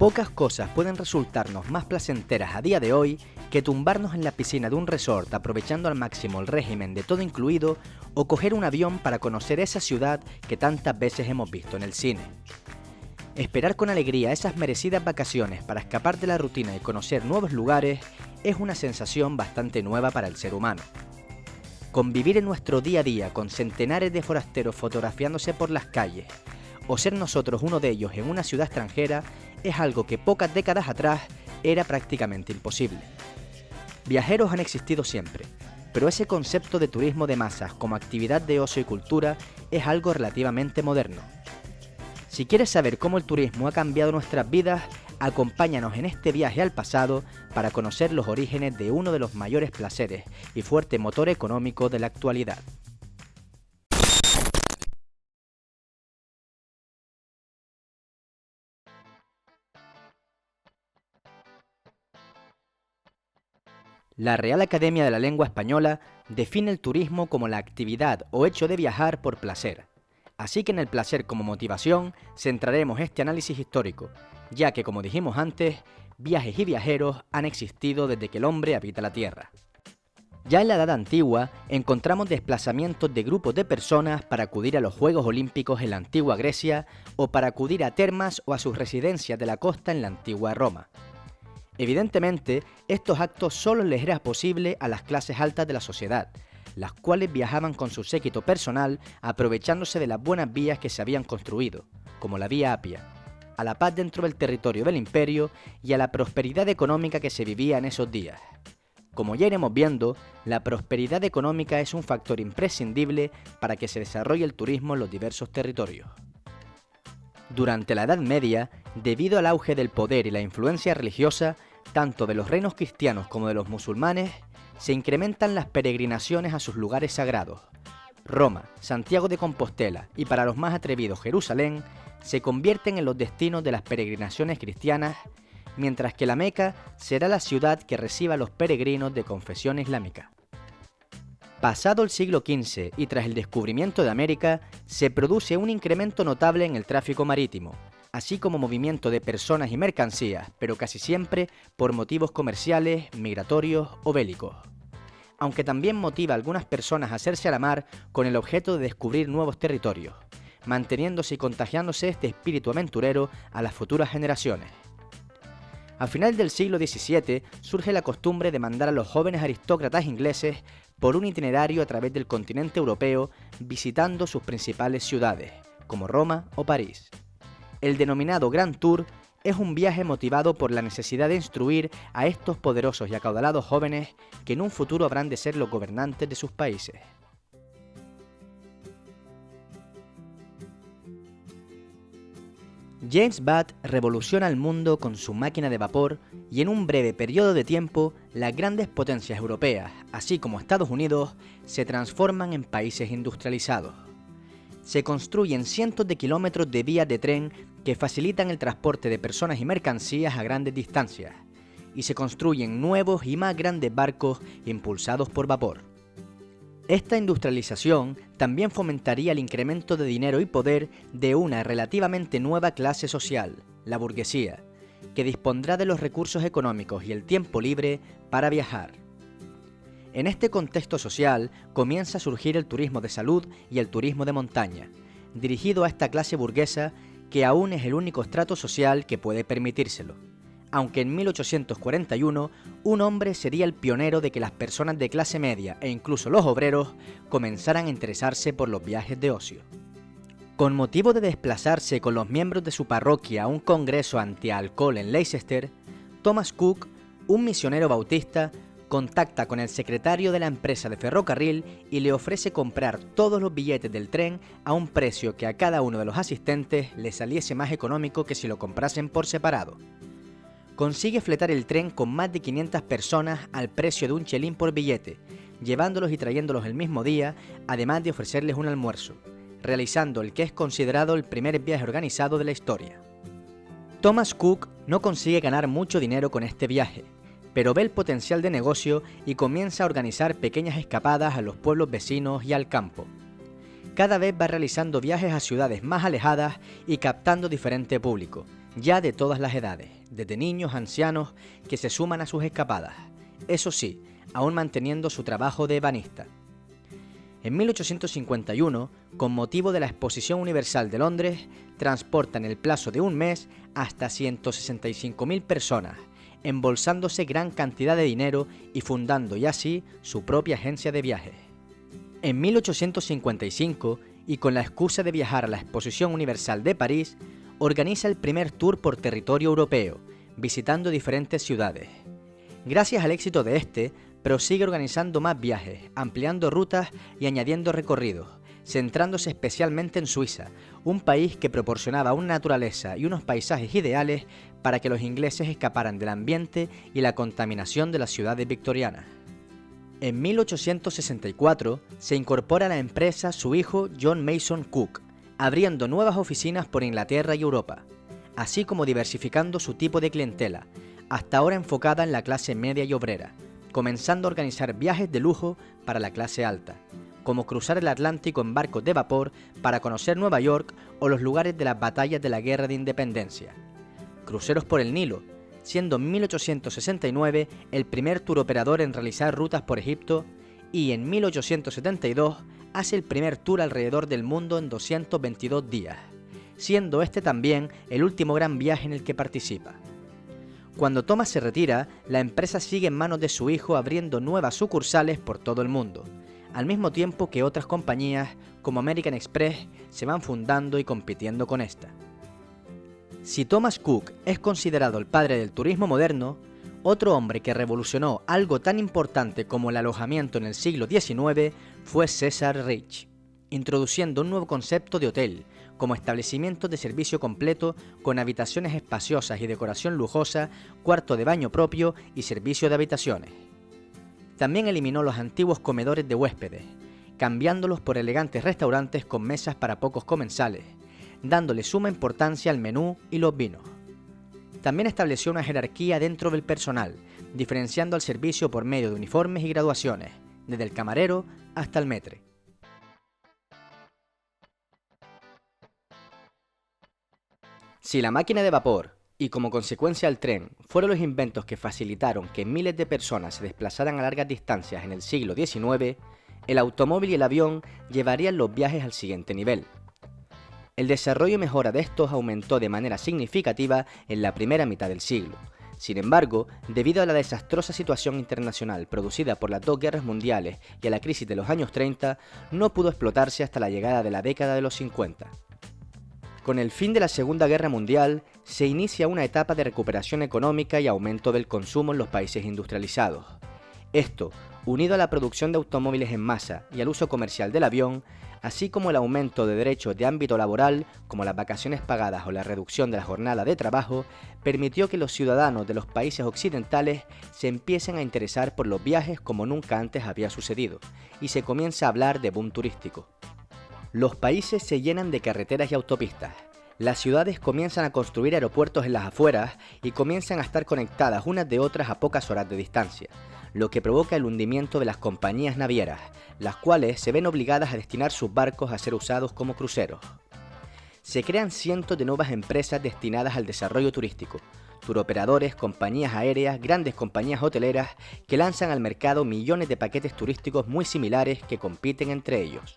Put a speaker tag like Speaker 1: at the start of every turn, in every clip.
Speaker 1: Pocas cosas pueden resultarnos más placenteras a día de hoy que tumbarnos en la piscina de un resort aprovechando al máximo el régimen de todo incluido o coger un avión para conocer esa ciudad que tantas veces hemos visto en el cine. Esperar con alegría esas merecidas vacaciones para escapar de la rutina y conocer nuevos lugares es una sensación bastante nueva para el ser humano. Convivir en nuestro día a día con centenares de forasteros fotografiándose por las calles, o ser nosotros uno de ellos en una ciudad extranjera, es algo que pocas décadas atrás era prácticamente imposible. Viajeros han existido siempre, pero ese concepto de turismo de masas como actividad de ocio y cultura es algo relativamente moderno. Si quieres saber cómo el turismo ha cambiado nuestras vidas, acompáñanos en este viaje al pasado para conocer los orígenes de uno de los mayores placeres y fuerte motor económico de la actualidad. La Real Academia de la Lengua Española define el turismo como la actividad o hecho de viajar por placer. Así que en el placer como motivación centraremos este análisis histórico, ya que como dijimos antes, viajes y viajeros han existido desde que el hombre habita la Tierra. Ya en la Edad Antigua encontramos desplazamientos de grupos de personas para acudir a los Juegos Olímpicos en la antigua Grecia o para acudir a termas o a sus residencias de la costa en la antigua Roma. Evidentemente, estos actos solo les era posible a las clases altas de la sociedad, las cuales viajaban con su séquito personal aprovechándose de las buenas vías que se habían construido, como la Vía Apia, a la paz dentro del territorio del imperio y a la prosperidad económica que se vivía en esos días. Como ya iremos viendo, la prosperidad económica es un factor imprescindible para que se desarrolle el turismo en los diversos territorios. Durante la Edad Media, debido al auge del poder y la influencia religiosa, tanto de los reinos cristianos como de los musulmanes, se incrementan las peregrinaciones a sus lugares sagrados. Roma, Santiago de Compostela y, para los más atrevidos, Jerusalén, se convierten en los destinos de las peregrinaciones cristianas, mientras que la Meca será la ciudad que reciba a los peregrinos de confesión islámica. Pasado el siglo XV y tras el descubrimiento de América, se produce un incremento notable en el tráfico marítimo, así como movimiento de personas y mercancías, pero casi siempre por motivos comerciales, migratorios o bélicos. Aunque también motiva a algunas personas a hacerse a la mar con el objeto de descubrir nuevos territorios, manteniéndose y contagiándose este espíritu aventurero a las futuras generaciones. A final del siglo XVII surge la costumbre de mandar a los jóvenes aristócratas ingleses por un itinerario a través del continente europeo visitando sus principales ciudades, como Roma o París. El denominado Grand Tour es un viaje motivado por la necesidad de instruir a estos poderosos y acaudalados jóvenes que en un futuro habrán de ser los gobernantes de sus países. James Watt revoluciona el mundo con su máquina de vapor y en un breve periodo de tiempo las grandes potencias europeas, así como Estados Unidos, se transforman en países industrializados. Se construyen cientos de kilómetros de vías de tren que facilitan el transporte de personas y mercancías a grandes distancias, y se construyen nuevos y más grandes barcos impulsados por vapor. Esta industrialización también fomentaría el incremento de dinero y poder de una relativamente nueva clase social, la burguesía, que dispondrá de los recursos económicos y el tiempo libre para viajar. En este contexto social comienza a surgir el turismo de salud y el turismo de montaña, dirigido a esta clase burguesa que aún es el único estrato social que puede permitírselo. Aunque en 1841 un hombre sería el pionero de que las personas de clase media e incluso los obreros comenzaran a interesarse por los viajes de ocio. Con motivo de desplazarse con los miembros de su parroquia a un congreso anti-alcohol en Leicester, Thomas Cook, un misionero bautista, contacta con el secretario de la empresa de ferrocarril y le ofrece comprar todos los billetes del tren a un precio que a cada uno de los asistentes le saliese más económico que si lo comprasen por separado. Consigue fletar el tren con más de 500 personas al precio de un chelín por billete, llevándolos y trayéndolos el mismo día, además de ofrecerles un almuerzo, realizando el que es considerado el primer viaje organizado de la historia. Thomas Cook no consigue ganar mucho dinero con este viaje, pero ve el potencial de negocio y comienza a organizar pequeñas escapadas a los pueblos vecinos y al campo. Cada vez va realizando viajes a ciudades más alejadas y captando diferente público, ya de todas las edades, desde niños a ancianos que se suman a sus escapadas, eso sí, aún manteniendo su trabajo de ebanista. En 1851, con motivo de la Exposición Universal de Londres, transporta en el plazo de un mes hasta 165.000 personas, embolsándose gran cantidad de dinero y fundando ya así su propia agencia de viajes. En 1855, y con la excusa de viajar a la Exposición Universal de París, organiza el primer tour por territorio europeo, visitando diferentes ciudades. Gracias al éxito de este, prosigue organizando más viajes, ampliando rutas y añadiendo recorridos, centrándose especialmente en Suiza, un país que proporcionaba una naturaleza y unos paisajes ideales para que los ingleses escaparan del ambiente y la contaminación de las ciudades victorianas. En 1864 se incorpora a la empresa su hijo John Mason Cook, abriendo nuevas oficinas por Inglaterra y Europa, así como diversificando su tipo de clientela, hasta ahora enfocada en la clase media y obrera, comenzando a organizar viajes de lujo para la clase alta, como cruzar el Atlántico en barcos de vapor para conocer Nueva York o los lugares de las batallas de la Guerra de Independencia. Cruceros por el Nilo, siendo en 1869 el primer turoperador en realizar rutas por Egipto, y en 1872 hace el primer tour alrededor del mundo en 222 días, siendo este también el último gran viaje en el que participa. Cuando Thomas se retira, la empresa sigue en manos de su hijo abriendo nuevas sucursales por todo el mundo, al mismo tiempo que otras compañías como American Express se van fundando y compitiendo con esta. Si Thomas Cook es considerado el padre del turismo moderno, otro hombre que revolucionó algo tan importante como el alojamiento en el siglo XIX fue Cesar Rich, introduciendo un nuevo concepto de hotel, como establecimiento de servicio completo con habitaciones espaciosas y decoración lujosa, cuarto de baño propio y servicio de habitaciones. También eliminó los antiguos comedores de huéspedes, cambiándolos por elegantes restaurantes con mesas para pocos comensales, dándole suma importancia al menú y los vinos. También estableció una jerarquía dentro del personal, diferenciando al servicio por medio de uniformes y graduaciones, desde el camarero hasta el maître. Si la máquina de vapor y como consecuencia el tren fueron los inventos que facilitaron que miles de personas se desplazaran a largas distancias en el siglo XIX, el automóvil y el avión llevarían los viajes al siguiente nivel. El desarrollo y mejora de estos aumentó de manera significativa en la primera mitad del siglo. Sin embargo, debido a la desastrosa situación internacional producida por las dos guerras mundiales y a la crisis de los años 30, no pudo explotarse hasta la llegada de la década de los 50. Con el fin de la Segunda Guerra Mundial, se inicia una etapa de recuperación económica y aumento del consumo en los países industrializados. Esto, unido a la producción de automóviles en masa y al uso comercial del avión, así como el aumento de derechos de ámbito laboral, como las vacaciones pagadas o la reducción de la jornada de trabajo, permitió que los ciudadanos de los países occidentales se empiecen a interesar por los viajes como nunca antes había sucedido, y se comienza a hablar de boom turístico. Los países se llenan de carreteras y autopistas. Las ciudades comienzan a construir aeropuertos en las afueras y comienzan a estar conectadas unas de otras a pocas horas de distancia, lo que provoca el hundimiento de las compañías navieras, las cuales se ven obligadas a destinar sus barcos a ser usados como cruceros. Se crean cientos de nuevas empresas destinadas al desarrollo turístico, turoperadores, compañías aéreas, grandes compañías hoteleras que lanzan al mercado millones de paquetes turísticos muy similares que compiten entre ellos.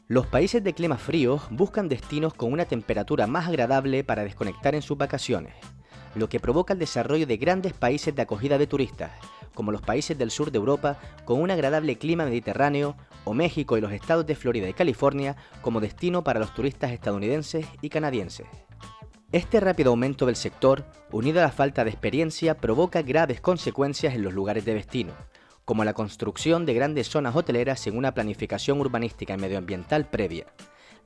Speaker 1: Los países de clima frío buscan destinos con una temperatura más agradable para desconectar en sus vacaciones, lo que provoca el desarrollo de grandes países de acogida de turistas, como los países del sur de Europa con un agradable clima mediterráneo, o México y los estados de Florida y California como destino para los turistas estadounidenses y canadienses. Este rápido aumento del sector, unido a la falta de experiencia, provoca graves consecuencias en los lugares de destino, como la construcción de grandes zonas hoteleras sin una planificación urbanística y medioambiental previa,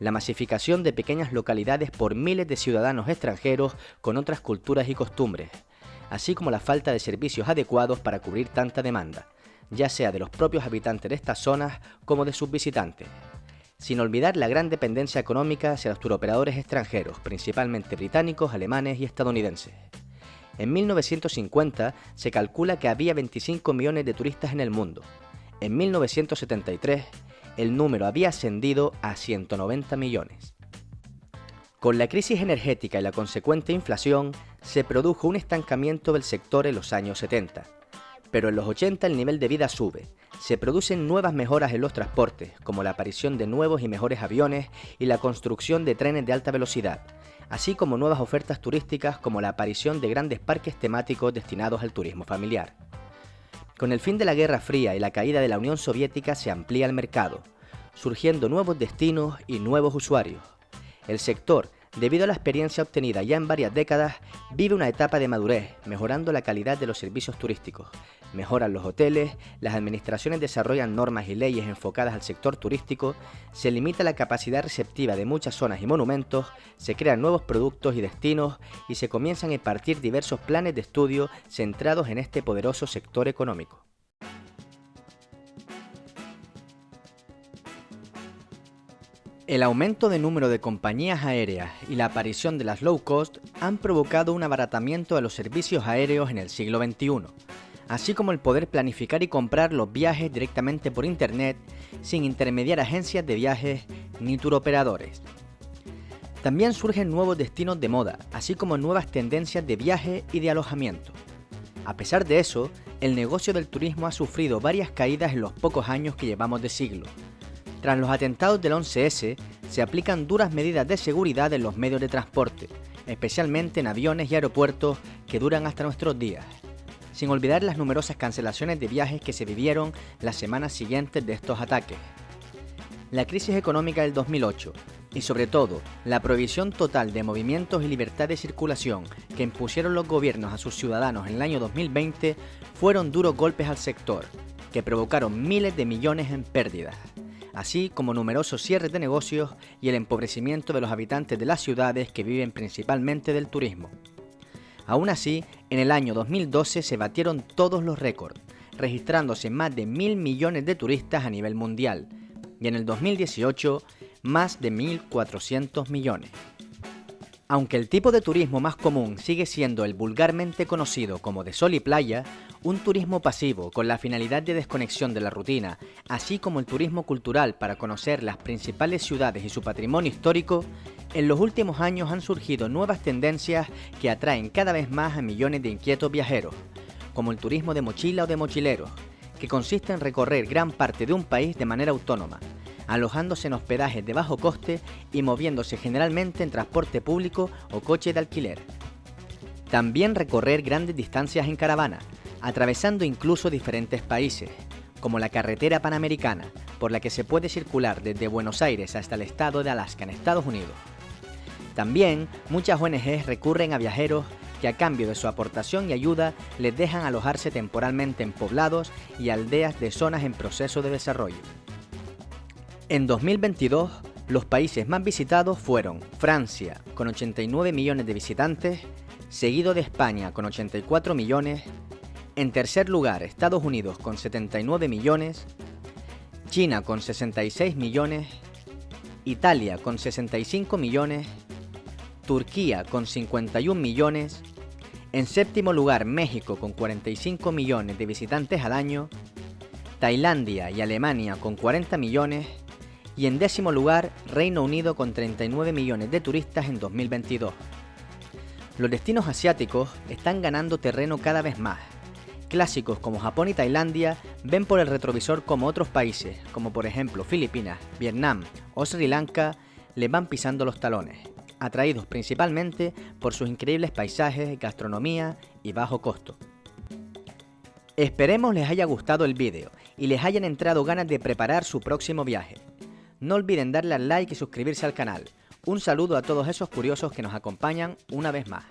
Speaker 1: la masificación de pequeñas localidades por miles de ciudadanos extranjeros con otras culturas y costumbres, así como la falta de servicios adecuados para cubrir tanta demanda, ya sea de los propios habitantes de estas zonas como de sus visitantes. Sin olvidar la gran dependencia económica hacia los turoperadores extranjeros, principalmente británicos, alemanes y estadounidenses. En 1950 se calcula que había 25 millones de turistas en el mundo. En 1973 el número había ascendido a 190 millones. Con la crisis energética y la consecuente inflación, se produjo un estancamiento del sector en los años 70. Pero en los 80 el nivel de vida sube, se producen nuevas mejoras en los transportes, como la aparición de nuevos y mejores aviones y la construcción de trenes de alta velocidad, así como nuevas ofertas turísticas como la aparición de grandes parques temáticos destinados al turismo familiar. Con el fin de la Guerra Fría y la caída de la Unión Soviética se amplía el mercado, surgiendo nuevos destinos y nuevos usuarios. El sector, debido a la experiencia obtenida ya en varias décadas, vive una etapa de madurez, mejorando la calidad de los servicios turísticos. Mejoran los hoteles, las administraciones desarrollan normas y leyes enfocadas al sector turístico, se limita la capacidad receptiva de muchas zonas y monumentos, se crean nuevos productos y destinos y se comienzan a impartir diversos planes de estudio centrados en este poderoso sector económico. El aumento de número de compañías aéreas y la aparición de las low cost han provocado un abaratamiento de los servicios aéreos en el siglo XXI, así como el poder planificar y comprar los viajes directamente por internet sin intermediar agencias de viajes ni turoperadores. También surgen nuevos destinos de moda, así como nuevas tendencias de viaje y de alojamiento. A pesar de eso, el negocio del turismo ha sufrido varias caídas en los pocos años que llevamos de siglo. Tras los atentados del 11S, se aplican duras medidas de seguridad en los medios de transporte, especialmente en aviones y aeropuertos que duran hasta nuestros días, sin olvidar las numerosas cancelaciones de viajes que se vivieron las semanas siguientes de estos ataques. La crisis económica del 2008 y sobre todo la prohibición total de movimientos y libertad de circulación que impusieron los gobiernos a sus ciudadanos en el año 2020 fueron duros golpes al sector, que provocaron miles de millones en pérdidas, así como numerosos cierres de negocios y el empobrecimiento de los habitantes de las ciudades que viven principalmente del turismo. Aún así, en el año 2012 se batieron todos los récords, registrándose más de 1.000 millones de turistas a nivel mundial, y en el 2018 más de 1.400 millones. Aunque el tipo de turismo más común sigue siendo el vulgarmente conocido como de sol y playa, un turismo pasivo con la finalidad de desconexión de la rutina, así como el turismo cultural para conocer las principales ciudades y su patrimonio histórico, en los últimos años han surgido nuevas tendencias que atraen cada vez más a millones de inquietos viajeros, como el turismo de mochila o de mochileros, que consiste en recorrer gran parte de un país de manera autónoma, alojándose en hospedajes de bajo coste y moviéndose generalmente en transporte público o coche de alquiler. También recorrer grandes distancias en caravana, atravesando incluso diferentes países, como la carretera panamericana, por la que se puede circular desde Buenos Aires hasta el estado de Alaska en Estados Unidos. También muchas ONGs recurren a viajeros que a cambio de su aportación y ayuda les dejan alojarse temporalmente en poblados y aldeas de zonas en proceso de desarrollo. En 2022, los países más visitados fueron Francia, con 89 millones de visitantes, seguido de España, con 84 millones, en tercer lugar Estados Unidos, con 79 millones, China, con 66 millones, Italia, con 65 millones, Turquía, con 51 millones, en séptimo lugar México, con 45 millones de visitantes al año, Tailandia y Alemania, con 40 millones, y en décimo lugar Reino Unido con 39 millones de turistas en 2022. Los destinos asiáticos están ganando terreno cada vez más. Clásicos como Japón y Tailandia ven por el retrovisor como otros países, como por ejemplo Filipinas, Vietnam o Sri Lanka, les van pisando los talones, atraídos principalmente por sus increíbles paisajes, gastronomía y bajo costo. Esperemos les haya gustado el vídeo y les hayan entrado ganas de preparar su próximo viaje. No olviden darle al like y suscribirse al canal. Un saludo a todos esos curiosos que nos acompañan una vez más.